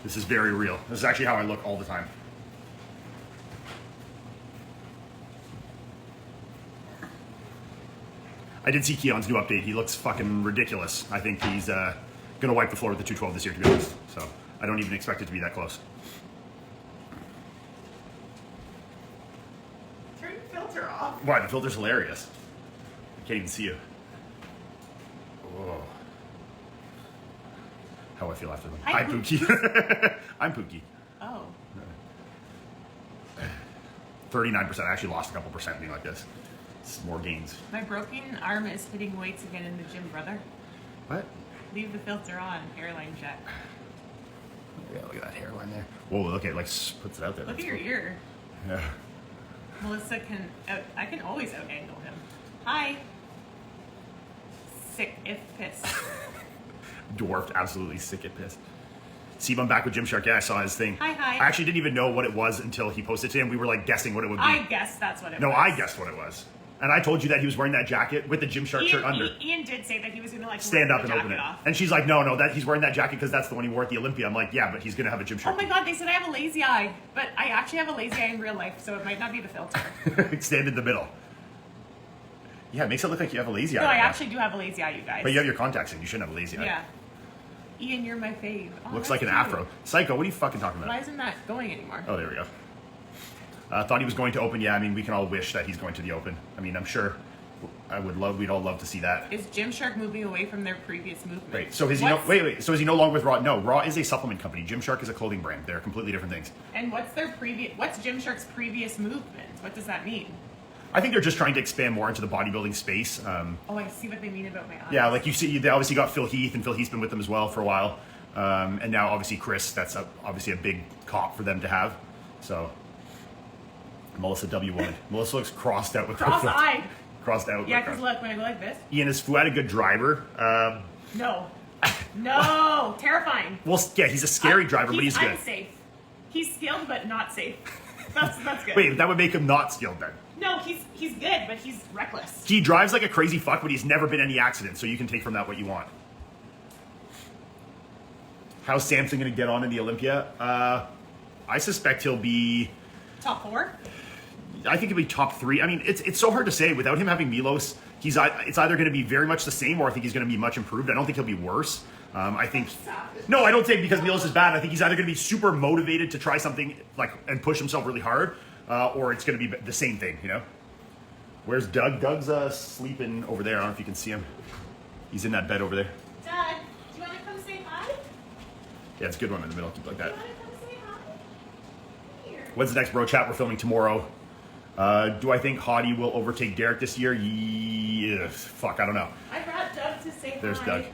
This is very real. This is actually how I look all the time. I did see Keon's new update. He looks fucking ridiculous. I think he's gonna wipe the floor with the 212 this year, to be honest. So I don't even expect it to be that close. Turn the filter off. Why? The filter's hilarious. I can't even see you. Whoa. How I feel after them. Hi, Pookie. I'm Pookie. Oh. 39%. I actually lost a couple percent being like this. It's more gains. My broken arm is hitting weights again in the gym, brother. What? Leave the filter on. Hairline check. Yeah, look at that hairline there. Whoa, look at it, like puts it out there. Look That's at your cool. ear. Yeah. Melissa can. I can always out-angle him. Hi. Sick if pissed. Dwarfed, absolutely sick at piss. See, I'm back with Gymshark. Yeah, I saw his thing. Hi. I actually didn't even know what it was until he posted it to him. We were like guessing what it would be. I guessed that's what it was. No, I guessed what it was. And I told you that he was wearing that jacket with the Gymshark shirt under. Ian did say that he was going to like stand rip up the and open it. jacket off. And she's like, no, that he's wearing that jacket because that's the one he wore at the Olympia. I'm like, yeah, but he's going to have a Gymshark. Oh my god, they said I have a lazy eye. But I actually have a lazy eye in real life, so it might not be the filter. Stand in the middle. Yeah, it makes it look like you have a lazy eye. No, right I now. actually do have a lazy eye, you guys. But you have your contacts in. You shouldn't have a lazy eye. Yeah. Ian, you're my fave. Oh, Looks that's like an cute. afro. Psycho, what are you fucking talking about? Why isn't that going anymore? Oh, there we go. Thought he was going to Open. Yeah, I mean, we can all wish that he's going to the Open. I mean, I'm sure we'd all love to see that. Is Gymshark moving away from their previous movement? Right. So is he wait. So is he no longer with Raw? No, Raw is a supplement company. Gymshark is a clothing brand. They're completely different things. And what's Gymshark's previous movement? What does that mean? I think they're just trying to expand more into the bodybuilding space. Oh, I see what they mean about my eyes. Yeah, like you see, they obviously got Phil Heath, and Phil Heath's been with them as well for a while. And now obviously Chris, that's obviously a big cop for them to have. So Melissa W1. Melissa looks crossed out with cross-eyed. Crossed out. Yeah, because look, when I go like this. Ian, is Fouad a good driver? No. No, terrifying. Well, yeah, he's a scary driver, but he's good. Unsafe. He's skilled, but not safe. That's good. Wait, that would make him not skilled then. No, he's good, but he's reckless. He drives like a crazy fuck, but he's never been in any accidents, so you can take from that what you want. How's Samson going to get on in the Olympia? I suspect he'll be... Top 4? I think he'll be top 3. I mean, it's so hard to say. Without him having Milos, it's either going to be very much the same, or I think he's going to be much improved. I don't think he'll be worse. I think... No, I don't think because Milos is bad. I think he's either going to be super motivated to try something and push himself really hard, or it's going to be the same thing, you know? Where's Doug? Doug's sleeping over there. I don't know if you can see him. He's in that bed over there. Dad, do you want to come say hi? Yeah, it's a good one in the middle. Keep it like that. Do you want to come say hi? Here. When's the next bro chat? We're filming tomorrow. Do I think Hottie will overtake Derek this year? Yeah, fuck, I don't know. I brought Doug to say There's hi. Doug.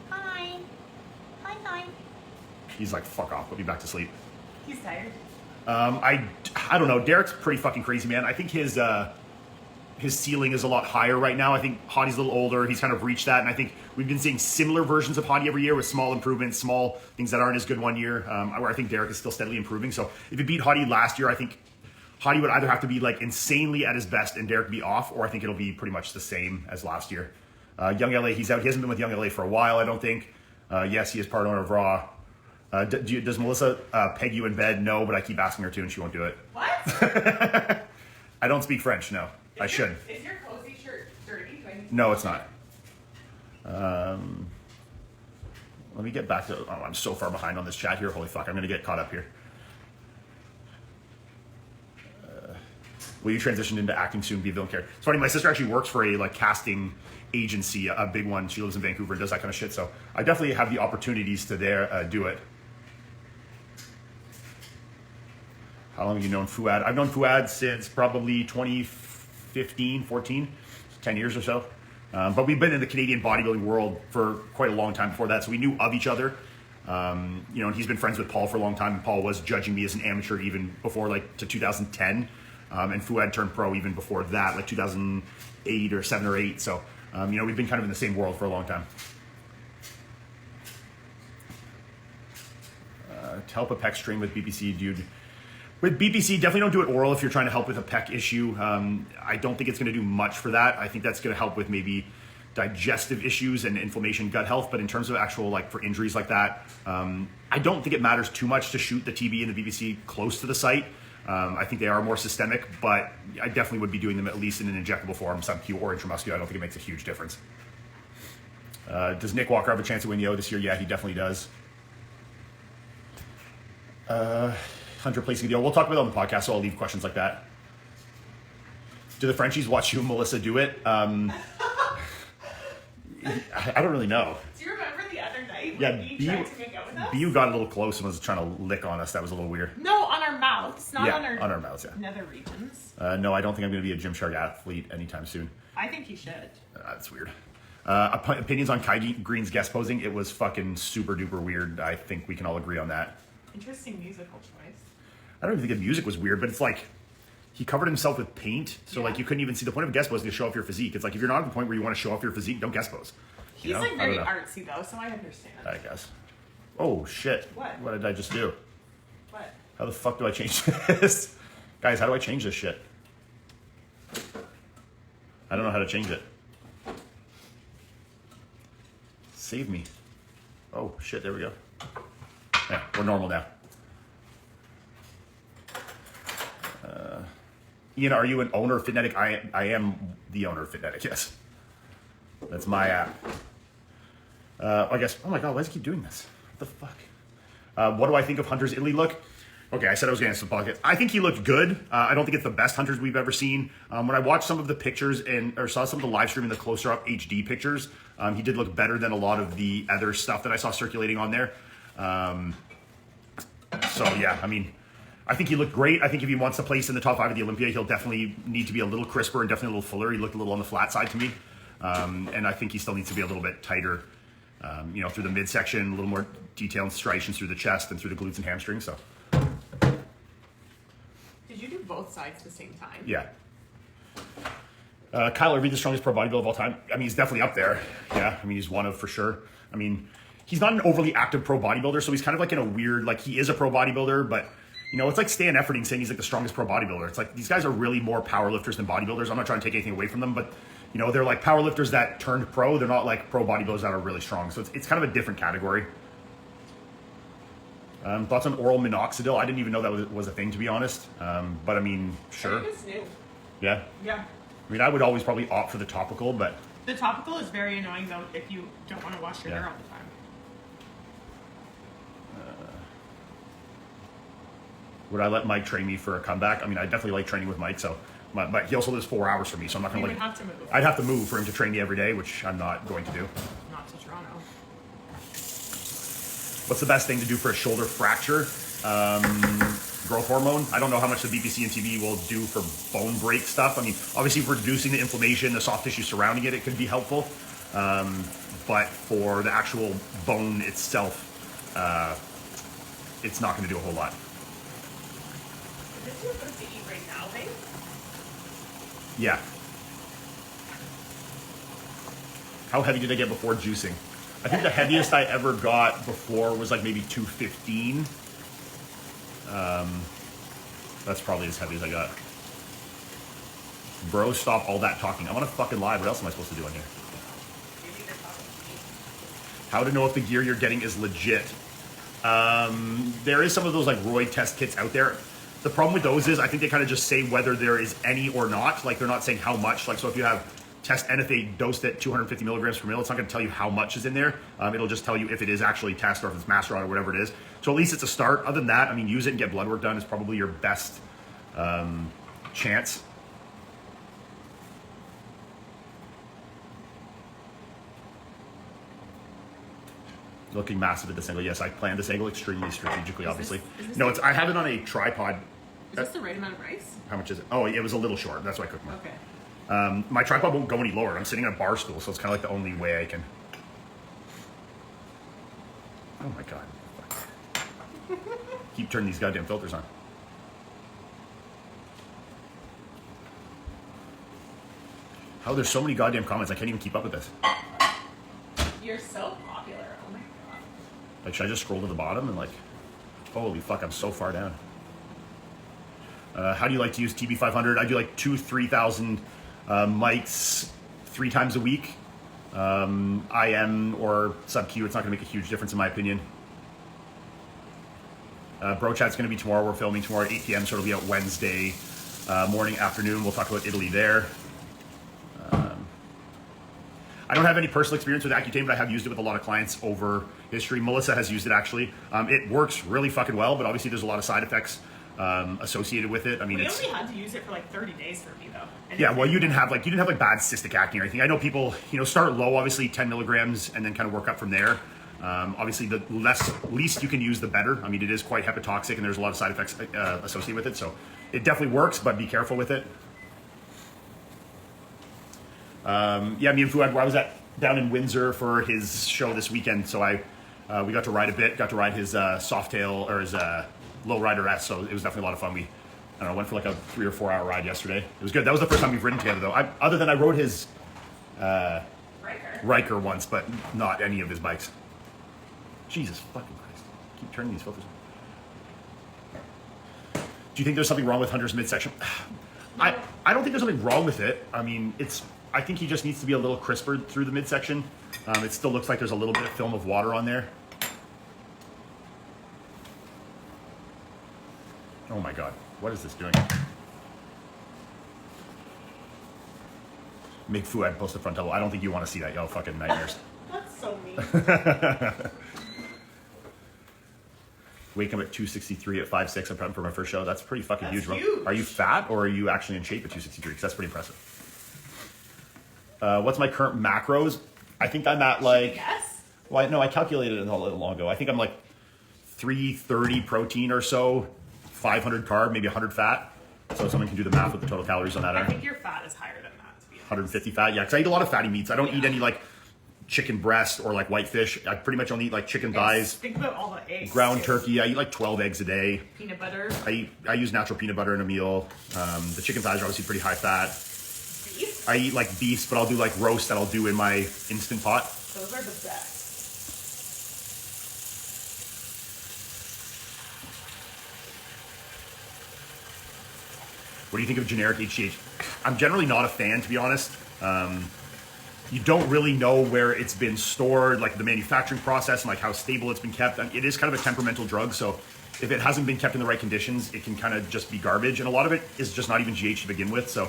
Hi. Hi. He's like, fuck off. Put me back to sleep. He's tired. I don't know. Derek's pretty fucking crazy, man. I think his ceiling is a lot higher right now. I think Hottie's a little older. He's kind of reached that, and I think we've been seeing similar versions of Hottie every year with small improvements, small things that aren't as good one year, where I think Derek is still steadily improving. So if he beat Hottie last year, I think Hottie would either have to be like insanely at his best and Derek be off, or I think it'll be pretty much the same as last year. Young LA, he's out. He hasn't been with Young LA for a while, I don't think. Yes, he is part owner of Raw. Does Melissa peg you in bed? No, but I keep asking her to, and she won't do it. What? I don't speak French. No, I should. Is your cozy shirt dirty? No, it's not. Let me get back to. Oh, I'm so far behind on this chat here. Holy fuck! I'm gonna get caught up here. Will you transition into acting soon? Be a villain character. It's funny. My sister actually works for a casting agency, a big one. She lives in Vancouver and does that kind of shit. So I definitely have the opportunities to do it. How long have you known Fouad? I've known Fouad since probably 2015, 14, 10 years or so. But we've been in the Canadian bodybuilding world for quite a long time before that, so we knew of each other. And he's been friends with Paul for a long time, and Paul was judging me as an amateur even before, to 2010. And Fouad turned pro even before that, 2008 or 7 or 8. So, we've been kind of in the same world for a long time. To help a pec stream with BPC, dude. With BPC, definitely don't do it oral if you're trying to help with a pec issue. I don't think it's going to do much for that. I think that's going to help with maybe digestive issues and inflammation, gut health, but in terms of actual like for injuries like that, I don't think it matters too much to shoot the TB and the VBC close to the site. I think they are more systemic, but I definitely would be doing them at least in an injectable form, sub-Q or intramuscular. I don't think it makes a huge difference. Does Nick Walker have a chance to win Yo this year? Yeah, he definitely does. Hunter placing a deal. We'll talk about it on the podcast, so I'll leave questions like that. Do the Frenchies watch you and Melissa do it? I don't really know. Do you remember the other night Yeah, when you tried to make out with us? BU got a little close and was trying to lick on us. That was a little weird. No, on our mouths, not Yeah, on on our mouths, yeah. nether regions. No, I don't think I'm going to be a Gymshark athlete anytime soon. I think you should. That's weird. Opinions on Kai Green's guest posing? It was fucking super duper weird. I think we can all agree on that. Interesting musical choice. I don't even think the music was weird, but it's like he covered himself with paint, so Yeah. like you couldn't even see the point of a guest pose is to show off your physique. It's like if you're not at the point where you want to show off your physique, don't guest pose. He's like very artsy though, so I understand. I guess. Oh shit! What? What did I just do? What? How the fuck do I change this? Guys, how do I change this shit? I don't know how to change it. Save me. Oh shit, there we go. Yeah, we're normal now. Ian, are you an owner of Fitnetic? I am the owner of Fitnetic, yes. That's my app. I guess, oh my god, why does it keep doing this? What the fuck? What do I think of Hunter's Italy look? Okay, I said I was going to answer the podcast. I think he looked good. I don't think it's the best Hunters we've ever seen. When I watched some of the pictures or saw some of the live streaming, the closer up HD pictures, he did look better than a lot of the other stuff that I saw circulating on there. So yeah, I mean, I think he looked great. I think if he wants to place in the top 5 of the Olympia, he'll definitely need to be a little crisper and definitely a little fuller. He looked a little on the flat side to me. And I think he still needs to be a little bit tighter, through the midsection, a little more detail and striations through the chest and through the glutes and hamstrings. So. Did you do both sides at the same time? Yeah. Kyle, are we the strongest pro bodybuilder of all time? I mean, he's definitely up there. Yeah, I mean, he's one of for sure. I mean, he's not an overly active pro bodybuilder, so he's kind of like in a weird, like he is a pro bodybuilder, but it's like Stan Efferding saying he's like the strongest pro bodybuilder. It's like these guys are really more powerlifters than bodybuilders. I'm not trying to take anything away from them, but they're like powerlifters that turned pro. They're not like pro bodybuilders that are really strong. So it's kind of a different category. Thoughts on oral minoxidil? I didn't even know that was a thing, to be honest. But I mean, sure. I think it's new. Yeah? Yeah. I mean, I would always probably opt for the topical, but... The topical is very annoying though if you don't want to wash your hair all the time. Would I let Mike train me for a comeback? I mean, I definitely like training with Mike, so... But he also lives 4 hours from me, so I'm not going to You would have to move. I'd have to move for him to train me every day, which I'm not going to do. Not to Toronto. What's the best thing to do for a shoulder fracture? Growth hormone. I don't know how much the BPC and TB will do for bone break stuff. I mean, obviously reducing the inflammation, the soft tissue surrounding it, it could be helpful. But for the actual bone itself, it's not going to do a whole lot. Is this your food to eat right now, babe? Yeah. How heavy did I get before juicing? I think the heaviest I ever got before was like maybe 215. That's probably as heavy as I got. Bro, stop all that talking. I'm on a fucking live. What else am I supposed to do on here? How to know if the gear you're getting is legit. There is some of those like Roy test kits out there. The problem with those is I think they kind of just say whether there is any or not. Like they're not saying how much. Like so if you have test NFA dosed at 250 milligrams per mil, it's not going to tell you how much is in there. It'll just tell you if it is actually test or if it's master or whatever it is. So at least it's a start. Other than that, I mean, use it and get blood work done is probably your best chance. Looking massive at this angle. Yes, I planned this angle extremely strategically, obviously. No, I have it on a tripod. Is this the right amount of rice? How much is it? Oh, it was a little short. That's why I cooked more. Okay. My tripod won't go any lower. I'm sitting on a bar stool, so it's kind of like the only way I can. Oh my god. Keep turning these goddamn filters on. How there's so many goddamn comments, I can't even keep up with this. You're so popular. Oh my god. Like, should I just scroll to the bottom and like, holy fuck, I'm so far down. How do you like to use TB500? I do like 2,000-3,000 mics 3 times a week. IM or sub Q, it's not going to make a huge difference in my opinion. Bro Chat's going to be tomorrow. We're filming tomorrow at 8 p.m. So it'll be out Wednesday morning, afternoon. We'll talk about Italy there. I don't have any personal experience with Accutane, but I have used it with a lot of clients over history. Melissa has used it actually. It works really fucking well, but obviously there's a lot of side effects associated with it. I mean, we only had to use it for like 30 days for me though. And yeah, well, you didn't have like bad cystic acne or anything. I know people, start low, obviously 10 milligrams, and then kind of work up from there. Obviously, the least you can use, the better. I mean, it is quite hepatotoxic, and there's a lot of side effects associated with it. So it definitely works, but be careful with it. Yeah, me and Fuad, I was down in Windsor for his show this weekend, so we got to ride a bit, got to ride his Softail or his Lowrider S, so it was definitely a lot of fun. Went for like a 3 or 4 hour ride yesterday. It was good. That was the first time we've ridden together, though. Other than I rode his Riker once, but not any of his bikes. Jesus fucking Christ. Keep turning these filters. Do you think there's something wrong with Hunter's midsection? I don't think there's something wrong with it. I mean, I think he just needs to be a little crisper through the midsection. It still looks like there's a little bit of film of water on there. Oh my God, what is this doing? Make Fuad post the front double. I don't think you want to see that, yo, fucking nightmares. That's so mean. Waking up at 263 at 5'6", I'm prepping for my first show. That's pretty fucking That's huge. huge. Are you fat or are you actually in shape at 263? Because that's pretty impressive. What's my current macros? I think I'm at like... Yes. Well, no, I calculated it a little long ago. I think I'm like 330 protein or so, 500 carb, maybe 100 fat. So someone can do the math with the total calories on that. I think your fat is higher than that, to be honest. 150 fat, yeah, because I eat a lot of fatty meats. I don't eat any like chicken breast or like white fish. I pretty much only eat like chicken thighs. Think about all the eggs. Ground turkey. I eat like 12 eggs a day. Peanut butter. I use natural peanut butter in a meal. The chicken thighs are obviously pretty high fat. Beef? I eat like beefs, but I'll do like roast that I'll do in my Instant Pot. Those are the best. What do you think of generic HGH? I'm generally not a fan, to be honest. You don't really know where it's been stored, like the manufacturing process and like how stable it's been kept. It is kind of a temperamental drug, so if it hasn't been kept in the right conditions, it can kind of just be garbage. And a lot of it is just not even GH to begin with. So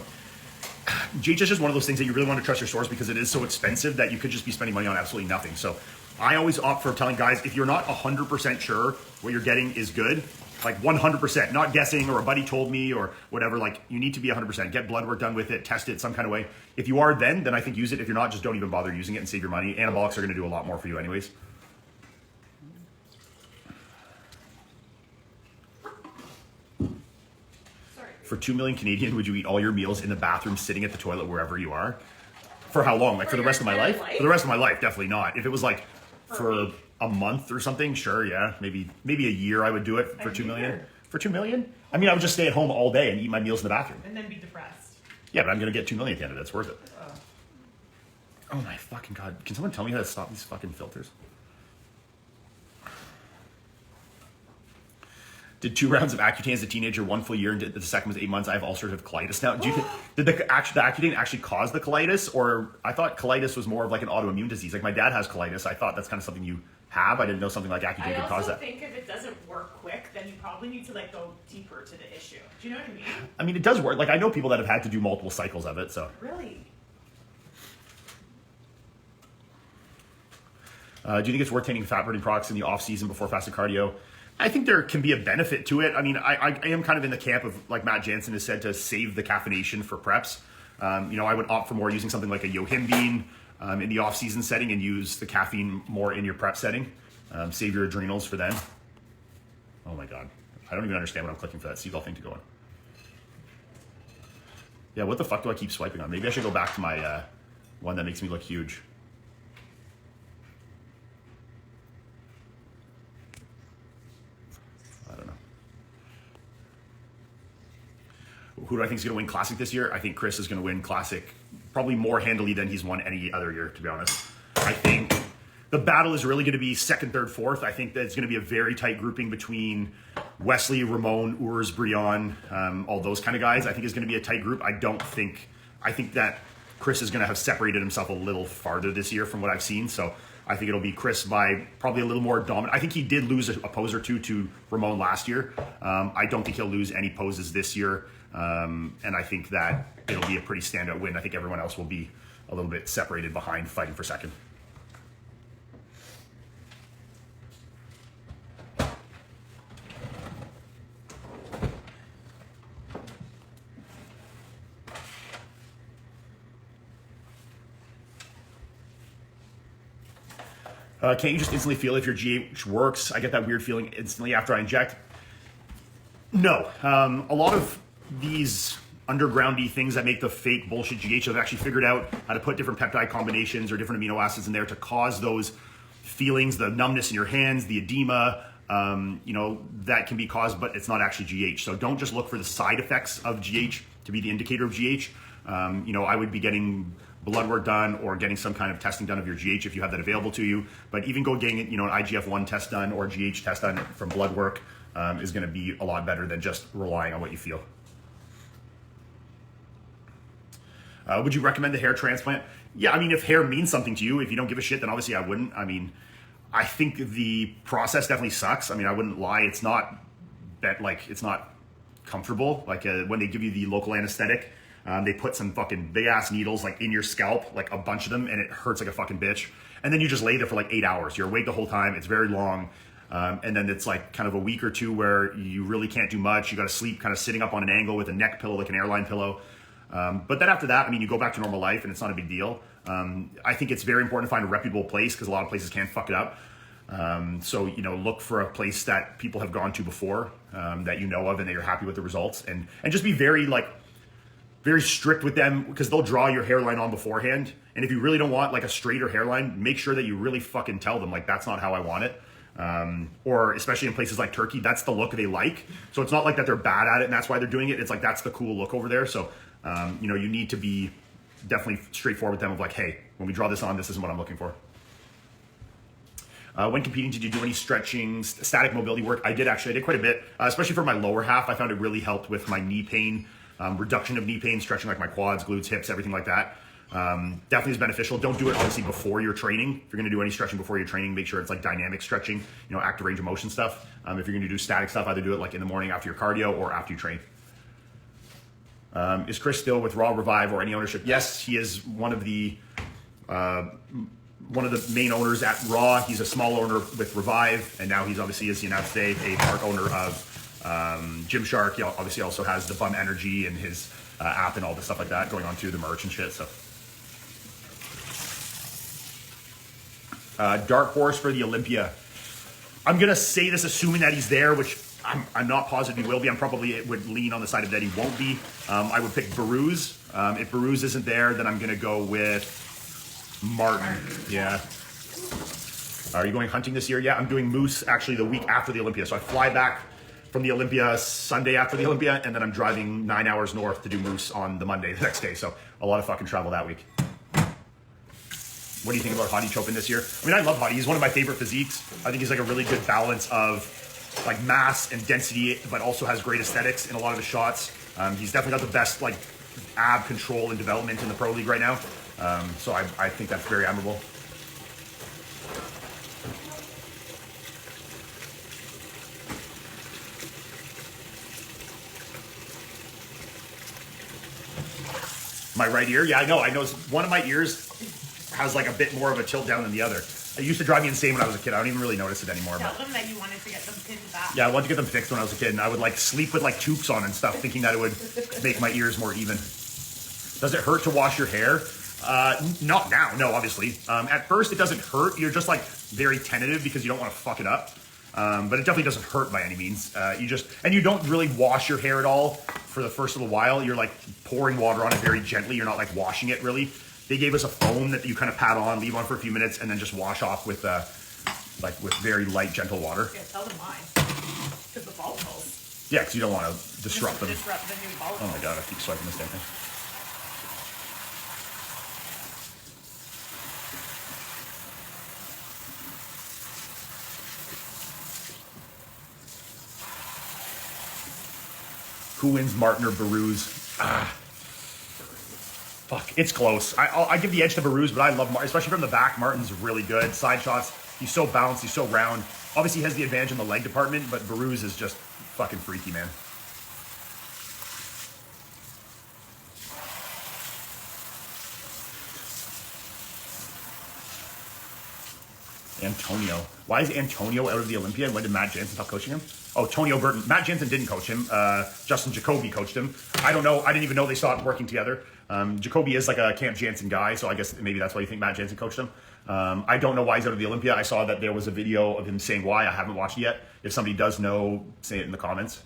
GH is just one of those things that you really want to trust your source because it is so expensive that you could just be spending money on absolutely nothing. So I always opt for telling guys, if you're not 100% sure what you're getting is good, like 100%, not guessing or a buddy told me or whatever, like you need to be 100%. Get blood work done with it, test it some kind of way. If you are, then I think use it. If you're not, just don't even bother using it and save your money. Anabolics are going to do a lot more for you anyways. For 2 million Canadian, would you eat all your meals in the bathroom, sitting at the toilet wherever you are? For how long? Like for the rest of my life? For the rest of my life, definitely not. If it was like for a month or something, sure, yeah. Maybe a year I would do it for 2 million. For 2 million? I mean, I would just stay at home all day and eat my meals in the bathroom. And then be depressed. Yeah, but I'm going to get 2 million at the end of it. It's worth it. Oh my fucking God. Can someone tell me how to stop these fucking filters? Did 2 rounds of Accutane as a teenager, 1 full year, and the second was 8 months. I have ulcerative colitis now. Do you think, did the Accutane actually cause the colitis? Or I thought colitis was more of like an autoimmune disease. Like my dad has colitis. I thought that's kind of something you have. I didn't know something like Accutane could cause that. I also think if it doesn't work quick, then you probably need to like go deeper to the issue. Do you know what I mean? I mean, it does work. Like I know people that have had to do multiple cycles of it. So Really? do you think it's worth taking fat burning products in the off season before fasted cardio? I think there can be a benefit to it. I mean, I am kind of in the camp of, like Matt Jansen has said, to save the caffeination for preps. I would opt for more using something like a yohimbine in the off-season setting and use the caffeine more in your prep setting. Save your adrenals for then. Oh my God. I don't even understand what I'm clicking for that seagull thing to go on. Yeah, what the fuck do I keep swiping on? Maybe I should go back to my one that makes me look huge. Who do I think is going to win Classic this year? I think Chris is going to win Classic probably more handily than he's won any other year, to be honest. I think the battle is really going to be second, third, fourth. I think that it's going to be a very tight grouping between Wesley, Ramon, Urs, Brion, all those kind of guys. I think it's going to be a tight group. I think that Chris is going to have separated himself a little farther this year from what I've seen. So I think it'll be Chris by probably a little more dominant. I think he did lose a pose or two to Ramon last year. I don't think he'll lose any poses this year. And I think that it'll be a pretty standout win. I think everyone else will be a little bit separated behind, fighting for second. Can't you just instantly feel if your GH works? I get that weird feeling instantly after I inject. No. A lot of these undergroundy things that make the fake bullshit GH have actually figured out how to put different peptide combinations or different amino acids in there to cause those feelings, the numbness in your hands, the edema, that can be caused, but it's not actually GH. So don't just look for the side effects of GH to be the indicator of GH. I would be getting blood work done or getting some kind of testing done of your GH if you have that available to you. But even getting an IGF-1 test done or GH test done from blood work is going to be a lot better than just relying on what you feel. Would you recommend the hair transplant? Yeah, I mean, if hair means something to you, if you don't give a shit, then obviously I wouldn't. I mean, I think the process definitely sucks. I mean, I wouldn't lie. It's not comfortable. Like when they give you the local anesthetic, they put some fucking big ass needles like in your scalp, like a bunch of them, and it hurts like a fucking bitch. And then you just lay there for like 8 hours. You're awake the whole time. It's very long. And then it's like kind of a week or two where you really can't do much. You got to sleep kind of sitting up on an angle with a neck pillow, like an airline pillow. But then after that, I mean, you go back to normal life and it's not a big deal. I think it's very important to find a reputable place because a lot of places can't fuck it up. So, look for a place that people have gone to before, that you know of and that you're happy with the results, and just be very strict with them because they'll draw your hairline on beforehand. And if you really don't want like a straighter hairline, make sure that you really fucking tell them like, that's not how I want it. Or especially in places like Turkey, that's the look they like. So it's not like that they're bad at it and that's why they're doing it. It's like, that's the cool look over there. So, you need to be definitely straightforward with them of like, hey, when we draw this on, this isn't what I'm looking for. When competing, did you do any stretching, static mobility work? I did actually. I did quite a bit, especially for my lower half. I found it really helped with my knee pain, reduction of knee pain, stretching like my quads, glutes, hips, everything like that. Definitely is beneficial. Don't do it obviously before your training. If you're going to do any stretching before your training, make sure it's like dynamic stretching, active range of motion stuff. If you're going to do static stuff, either do it like in the morning after your cardio or after you train. Is Chris still with Raw Revive or any ownership? Yes, he is one of the main owners at Raw. He's a small owner with Revive, and now he's obviously, as he announced today, a part owner of Gymshark. He obviously also has the Bum Energy and his app and all the stuff like that going on too, the merch and shit. So, Dark Horse for the Olympia. I'm gonna say this assuming that he's there, which I'm not positive he will be. It would lean on the side of that he won't be. I would pick Baruz. If Baruz isn't there, then I'm gonna go with Martin. Yeah. Are you going hunting this year? Yeah, I'm doing moose actually the week after the Olympia. So I fly back from the Olympia Sunday after the Olympia, and then I'm driving 9 hours north to do moose on the Monday the next day. So a lot of fucking travel that week. What do you think about Hadi Chopin this year? I mean, I love Hadi. He's one of my favorite physiques. I think he's like a really good balance of like mass and density, but also has great aesthetics in a lot of his shots. He's definitely got the best like ab control and development in the pro league right now. So I think that's very admirable. My right ear? Yeah, I know. One of my ears has like a bit more of a tilt down than the other. It used to drive me insane when I was a kid. I don't even really notice it anymore. Tell them that you wanted to get them pinned back. Yeah, I wanted to get them fixed when I was a kid, and I would like sleep with like toques on and stuff, thinking that it would make my ears more even. Does it hurt to wash your hair? Not now, no, obviously. At first, it doesn't hurt. You're just like very tentative because you don't want to fuck it up. But it definitely doesn't hurt by any means. You don't really wash your hair at all for the first little while. You're like pouring water on it very gently. You're not like washing it really. They gave us a foam that you kind of pat on, leave on for a few minutes, and then just wash off with with very light, gentle water. Yeah, tell them why. Because the follicles. Yeah, because you don't want to disrupt them. Disrupt the new follicles. Oh my god, I keep swiping this damn thing. Who wins, Martin or Baruz? Fuck, it's close. I give the edge to Baruz, but I love Martin, especially from the back. Martin's really good. Side shots, he's so balanced, he's so round. Obviously, he has the advantage in the leg department, but Baruz is just fucking freaky, man. Antonio. Why is Antonio out of the Olympia? When did Matt Jansen stop coaching him? Oh, Tonio Burton. Matt Jansen didn't coach him. Justin Jacoby coached him. I don't know. I didn't even know they stopped working together. Jacoby is like a Camp Jansen guy, so I guess maybe that's why you think Matt Jansen coached him. I don't know why he's out of the Olympia. I saw that there was a video of him saying why. I haven't watched it yet. If somebody does know, say it in the comments.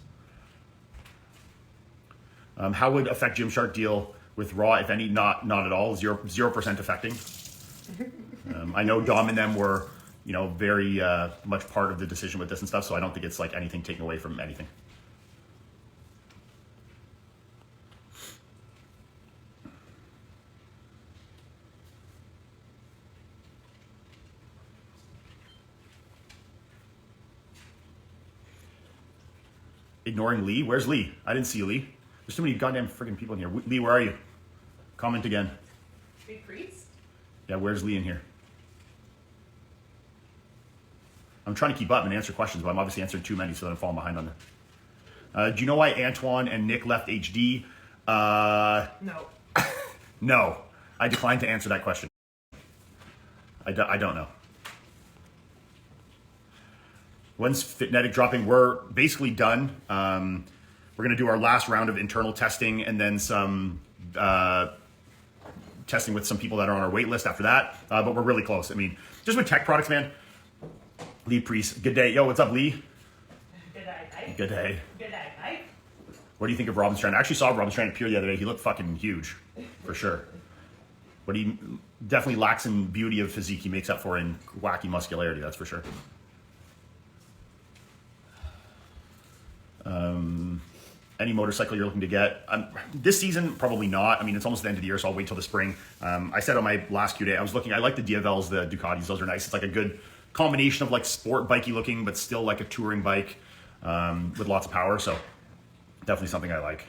How would affect Gymshark deal with Raw, if any? Not at all. 0% affecting. I know Dom and them were, very much part of the decision with this and stuff, so I don't think it's like anything taken away from anything. Ignoring Lee? Where's Lee? I didn't see Lee. There's too many goddamn freaking people in here. Lee, where are you? Comment again. Big priest? Yeah, where's Lee in here? I'm trying to keep up and answer questions, but I'm obviously answering too many, so that I'm falling behind on them. Do you know why Antoine and Nick left HD? No. No. I declined to answer that question. I don't know. When's Fitnetic dropping? We're basically done. We're going to do our last round of internal testing and then some testing with some people that are on our wait list after that. But we're really close. I mean, just with tech products, man. Lee Priest, good day. Yo, what's up, Lee? Good day, Mike. Good day. Good day, Mike. What do you think of Robin Strand? I actually saw Robin Strand at Pier the other day. He looked fucking huge, for sure. But he definitely lacks in beauty of physique. He makes up for in wacky muscularity, that's for sure. Any motorcycle you're looking to get? This season, probably not. I mean, it's almost the end of the year, so I'll wait till the spring. I said on my last Q day, I like the Diavels, the Ducatis. Those are nice. It's like a good combination of like sport bikey looking, but still like a touring bike with lots of power. So definitely something I like.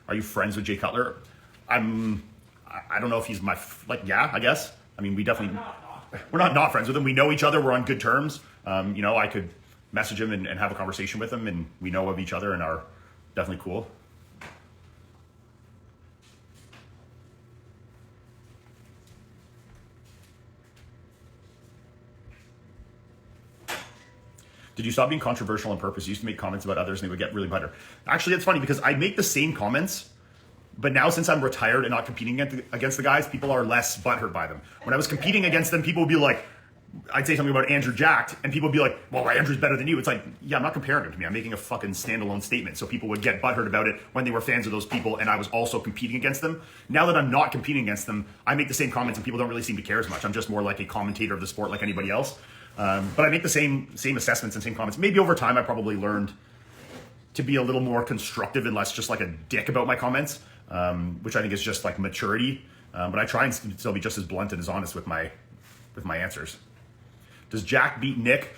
Are you friends with Jay Cutler? I don't know if he's yeah, I guess. I mean, we're not friends with him. We know each other. We're on good terms. I could message him and have a conversation with him, and we know of each other and are definitely cool. Did you stop being controversial on purpose? You used to make comments about others and they would get really butthurt. Actually, it's funny because I make the same comments, but now since I'm retired and not competing against the guys, people are less butthurt by them. When I was competing against them, people would be like, I'd say something about Andrew Jacked, and people would be like, well, Andrew's better than you. It's like, yeah, I'm not comparing him to me. I'm making a fucking standalone statement. So people would get butthurt about it when they were fans of those people, and I was also competing against them. Now that I'm not competing against them, I make the same comments, and people don't really seem to care as much. I'm just more like a commentator of the sport like anybody else. But I make the same assessments and same comments. Maybe over time, I probably learned to be a little more constructive and less just like a dick about my comments, which I think is just like maturity. But I try and still be just as blunt and as honest with my answers. Does Jack beat Nick?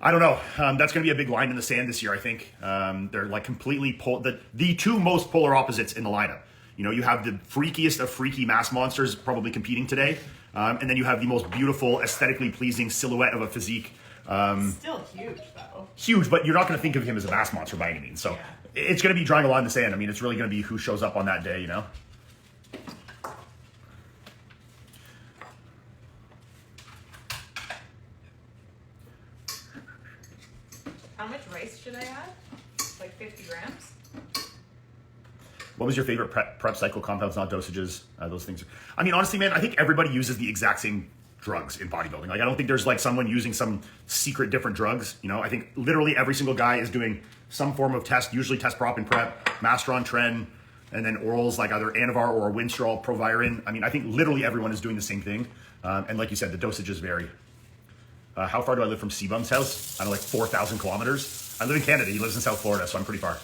I don't know. That's going to be a big line in the sand this year, I think. They're like completely the two most polar opposites in the lineup. You have the freakiest of freaky mass monsters probably competing today. And then you have the most beautiful, aesthetically pleasing silhouette of a physique. Still huge, though. Huge, but you're not going to think of him as a mass monster by any means. So yeah. It's going to be drawing a line in the sand. I mean, it's really going to be who shows up on that day, How much rice should I add? Like 50 grams? What was your favorite prep cycle? Compounds, not dosages, those things. I mean, honestly, man, I think everybody uses the exact same drugs in bodybuilding. Like, I don't think there's like someone using some secret different drugs. I think literally every single guy is doing some form of test, usually test prop and prep, Masteron, Tren, and then orals like either Anavar or Winstrol, Proviron. I mean, I think literally everyone is doing the same thing. And like you said, the dosages vary. How far do I live from Seabum's house? I don't know, like 4,000 kilometers. I live in Canada. He lives in South Florida, so I'm pretty far.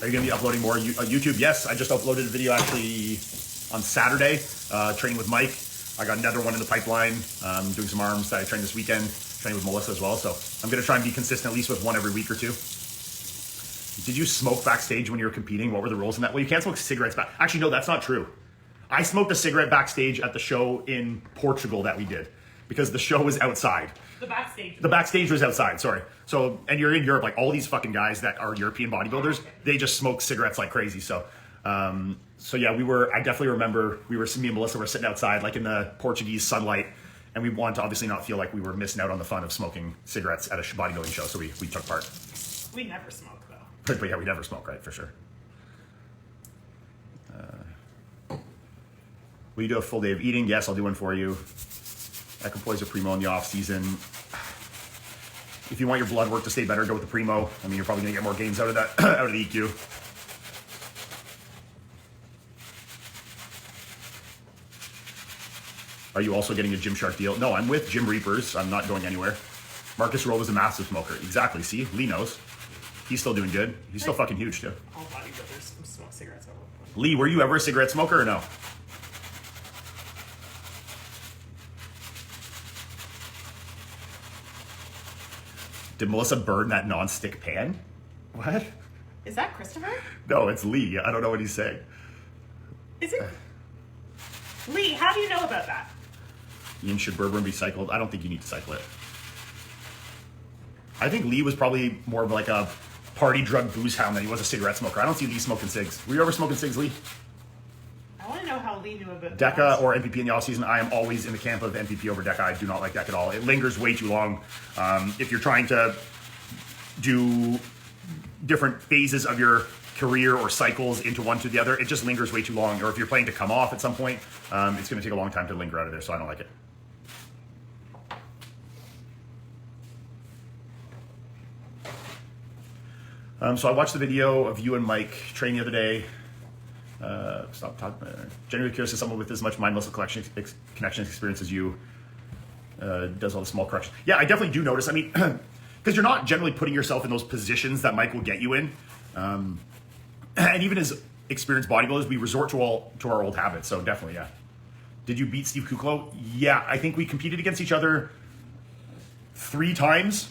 Are you going to be uploading more YouTube? Yes, I just uploaded a video actually on Saturday, training with Mike. I got another one in the pipeline. Doing some arms that I trained this weekend, training with Melissa as well. So I'm going to try and be consistent, at least with one every week or two. Did you smoke backstage when you were competing? What were the rules in that? Well, you can't smoke cigarettes back. Actually, no, that's not true. I smoked a cigarette backstage at the show in Portugal that we did because the show was outside. The backstage. The backstage was outside, sorry. So, and you're in Europe, like all these fucking guys that are European bodybuilders, they just smoke cigarettes like crazy. So, yeah, I definitely remember me and Melissa were sitting outside like in the Portuguese sunlight, and we wanted to obviously not feel like we were missing out on the fun of smoking cigarettes at a bodybuilding show. So we took part. We never smoke though. But yeah, we never smoke, right? For sure. Will you do a full day of eating? Yes, I'll do one for you. Equipoise or Primo in the off season. If you want your blood work to stay better, go with the Primo. I mean, you're probably gonna get more gains out of that, out of the EQ. Are you also getting a Gymshark deal? No, I'm with Gym Reapers. I'm not going anywhere. Marcus Rowe was a massive smoker. Exactly. See, Lee knows. He's still doing good. He's still fucking huge too. All bodybuilders smoke cigarettes. Lee, were you ever a cigarette smoker or no? Did Melissa burn that non-stick pan? What? Is that Christopher? No, it's Lee. I don't know what he's saying. Is it? Lee, how do you know about that? Iain, should bourbon be cycled? I don't think you need to cycle it. I think Lee was probably more of like a party drug booze hound than he was a cigarette smoker. I don't see Lee smoking cigs. Were you ever smoking cigs, Lee? I want to know how Lee knew about DECA that. or MPP in the off season, I am always in the camp of MPP over DECA. I do not like DECA at all. It lingers way too long. If you're trying to do different phases of your career or cycles into one to the other, it just lingers way too long. Or if you're planning to come off at some point, it's going to take a long time to linger out of there, so I don't like it. So I watched the video of you and Mike training the other day. Stop talking. Genuinely curious if someone with as much mind muscle connection experience as you does all the small corrections. Yeah, I definitely do notice. I mean, because you're not generally putting yourself in those positions that Mike will get you in. And even as experienced bodybuilders, we resort to our old habits. So definitely, yeah. Did you beat Steve Kuklo? Yeah, I think we competed against each other 4 times.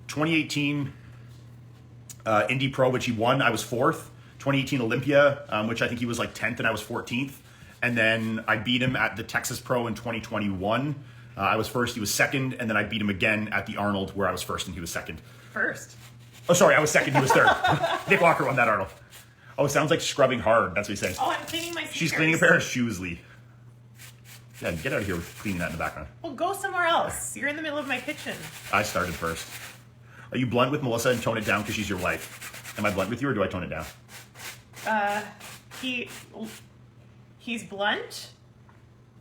2018 Indy Pro, which he won, I was 4th. 2018 Olympia, which I think he was like 10th and I was 14th. And then I beat him at the Texas Pro in 2021. I was 1st, he was 2nd. And then I beat him again at the Arnold where I was 1st and he was 2nd. First. Oh, sorry, I was 2nd, he was 3rd. Nick Walker won that Arnold. Oh, it sounds like scrubbing hard. That's what he says. Oh, I'm cleaning my sneakers. She's cleaning a pair of shoes, Lee. Yeah, get out of here with cleaning that in the background. Well, go somewhere else. You're in the middle of my kitchen. I started first. Are you blunt with Melissa and tone it down because she's your wife? Am I blunt with you or do I tone it down? He's blunt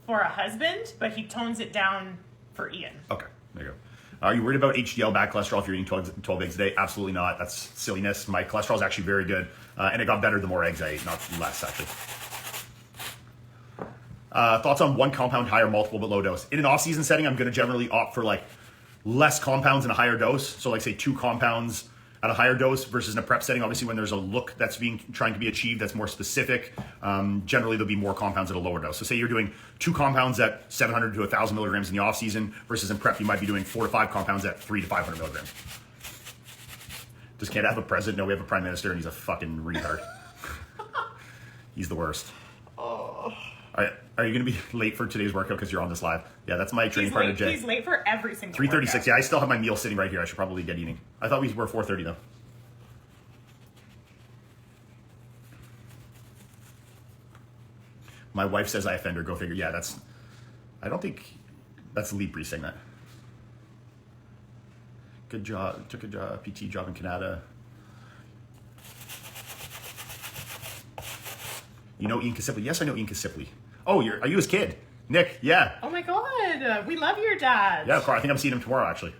for a husband, but he tones it down for Iain. Okay, there you go. Are you worried about HDL, bad cholesterol, if you're eating 12 eggs a day? Absolutely not. That's silliness. My cholesterol is actually very good, and it got better the more eggs I ate, not less, actually. Thoughts on one compound high or multiple but low dose? In an off-season setting, I'm going to generally opt for like less compounds and a higher dose. So like say 2 compounds at a higher dose versus in a prep setting. Obviously when there's a look that's trying to be achieved that's more specific, generally there'll be more compounds at a lower dose. So say you're doing 2 compounds at 700 to 1,000 milligrams in the off season versus in prep you might be doing 4 to 5 compounds at 3 to 500 milligrams. Does Canada have a president? No, we have a prime minister and he's a fucking retard. He's the worst. Oh. Are you going to be late for today's workout because you're on this live? Yeah, that's my training partner, Jay. He's late for every single 3:36. workout. Yeah, I still have my meal sitting right here. I should probably get eating. I thought we were 4:30 though. My wife says I offend her. Go figure. Yeah, I don't think that's Lee Bree saying that. Good job. Took a PT job in Canada. You know Iain Kasipli? Yes, I know Iain Kasipli. Oh, are you his kid? Nick, yeah. Oh my God, we love your dad. Yeah, of course. I think I'm seeing him tomorrow, actually.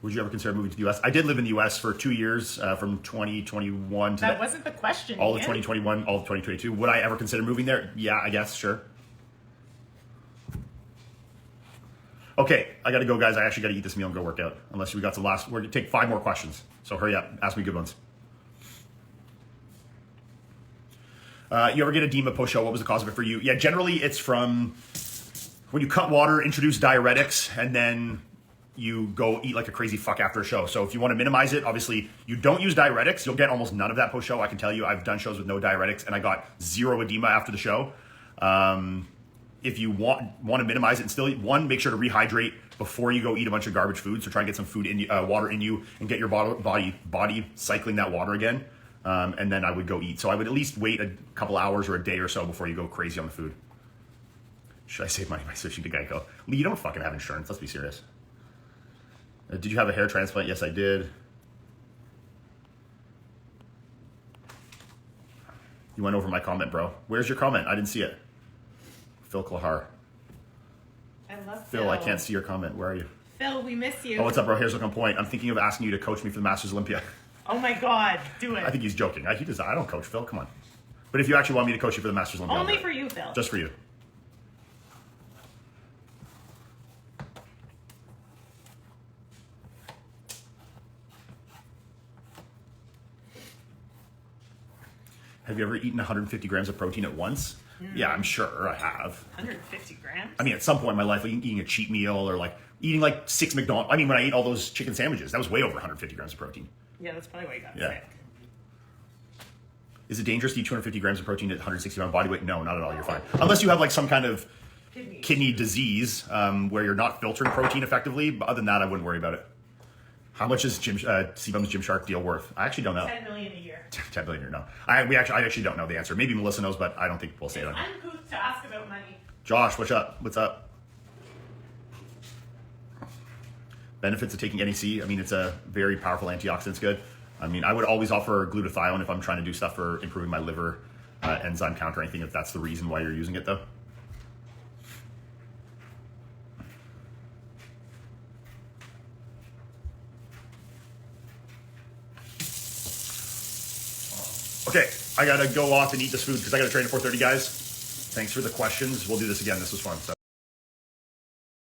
Would you ever consider moving to the U.S.? I did live in the U.S. for 2 years, from 2021 to that wasn't the question. all of Iain. 2021, all of 2022. Would I ever consider moving there? Yeah, I guess, sure. Okay, I got to go, guys. I actually got to eat this meal and go work out. Unless we got some last. We're going to take 5 more questions. So hurry up. Ask me good ones. You ever get edema post-show? What was the cause of it for you? Yeah, generally it's from when you cut water, introduce diuretics, and then you go eat like a crazy fuck after a show. So if you want to minimize it, obviously you don't use diuretics. You'll get almost none of that post-show. I can tell you, I've done shows with no diuretics, and I got zero edema after the show. If you want to minimize it and still, one, make sure to rehydrate before you go eat a bunch of garbage food. So try and get some food in you, water in you, and get your body cycling that water again. And then I would go eat. So I would at least wait a couple hours or a day or so before you go crazy on the food. Should I save money by switching to Geico? Lee, you don't fucking have insurance. Let's be serious. Did you have a hair transplant? Yes, I did. You went over my comment, bro. Where's your comment? I didn't see it. Phil Klahar. I love Phil, I can't see your comment. Where are you? Phil, we miss you. Oh, what's up, bro? Here's looking on point. I'm thinking of asking you to coach me for the Masters Olympia. Oh my God, do it. I think he's joking. I don't coach Phil. Come on. But if you actually want me to coach you for the Masters Olympia, only for you, Phil. Just for you. Have you ever eaten 150 grams of protein at once? Yeah, I'm sure I have. 150 grams? I mean, at some point in my life, like eating a cheat meal or like eating like 6 McDonald's. I mean, when I ate all those chicken sandwiches, that was way over 150 grams of protein. Yeah, that's probably why you got sick. Is it dangerous to eat 250 grams of protein at 160 pound body weight? No, not at all. You're fine. Unless you have like some kind of kidney disease where you're not filtering protein effectively. But other than that, I wouldn't worry about it. How much is CBum's Gymshark deal worth? I actually don't know. 10 million a year. 10 billion or no. I actually don't know the answer. Maybe Melissa knows, but I don't think we'll say it on here. I'm uncouth to ask about money. Josh, what's up? What's up? Benefits of taking NEC. I mean, it's a very powerful antioxidant. It's good. I mean, I would always offer glutathione if I'm trying to do stuff for improving my liver enzyme count or anything, if that's the reason why you're using it, though. Okay, I gotta go off and eat this food because I gotta train at 4:30, guys. Thanks for the questions. We'll do this again. This was fun. So.